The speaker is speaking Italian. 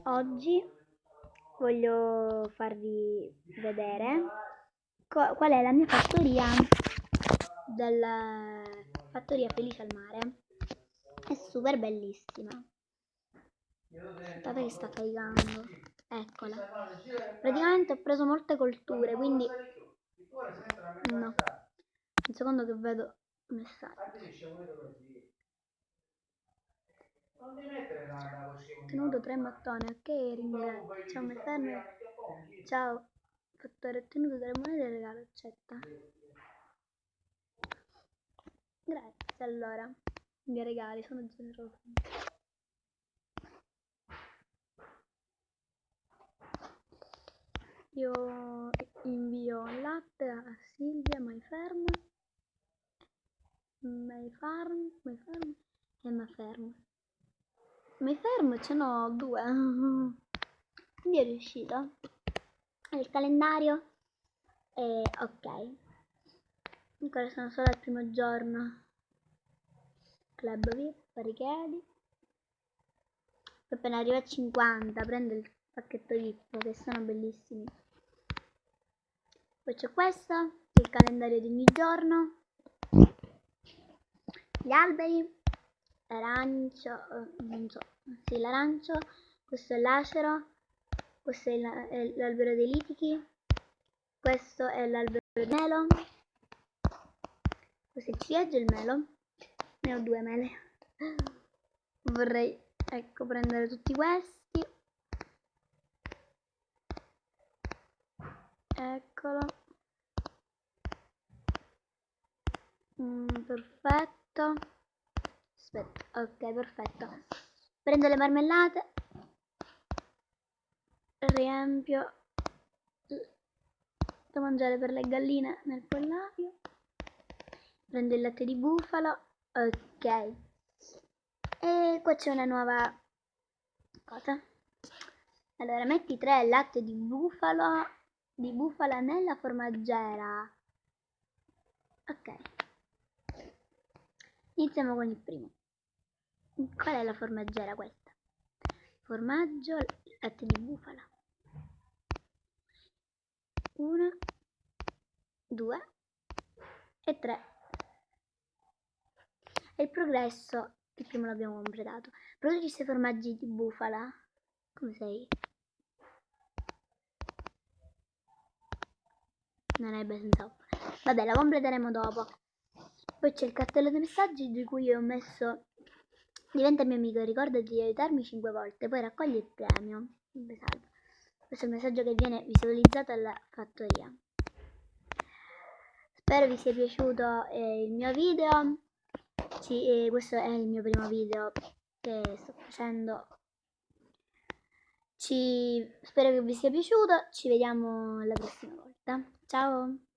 Oggi voglio farvi vedere qual è la mia fattoria della fattoria Felice al Mare. È super bellissima. Aspettate che sta caricando. Eccola. Praticamente ho preso molte colture, quindi no. Un secondo che vedo il messaggio. Tenuto 3 mattone, ok, ringrazio. Ciao, mi fermi. Ciao, fattore, ho tenuto 3 monete e regalo, accetta. Grazie, allora. I miei regali sono generosi. Io invio latte a Silvia, my farm e Maferm. Maferm ce n'ho 2. Quindi è riuscito. Il calendario e ok. Ancora sono solo al primo giorno. Club VIP, richiedi. Appena arriva a 50 prendo il pacchetto VIP, che sono bellissimi. Poi c'è questo, il calendario di ogni giorno. Gli alberi, l'arancio, non so, sì, l'arancio, questo è l'acero, questo è l'albero dei litichi, questo è l'albero del melo, questo è il ciliegio e il melo, ne ho 2 mele. Vorrei, ecco, prendere tutti questi, eccolo, perfetto. Aspetta, ok, perfetto. Prendo le marmellate, riempio da mangiare per le galline nel pollaio, prendo il latte di bufalo, ok. E qua c'è una nuova cosa. Allora, metti 3 latte di bufala nella formaggera. Ok. Iniziamo con il primo. Qual è la formaggera questa? Formaggio, latte di bufala. 1, 2 e 3. E il progresso, il primo l'abbiamo completato. Produci formaggi di bufala. Come sei? Non è ben top. Vabbè, la completeremo dopo. Poi c'è il cartello dei messaggi di cui ho messo: diventa mio amico, ricordati di aiutarmi 5 volte, poi raccogli il premio. Questo è il messaggio che viene visualizzato alla fattoria. Spero vi sia piaciuto il mio video. Questo è il mio primo video che sto facendo. Spero che vi sia piaciuto. Ci vediamo la prossima volta. Ciao!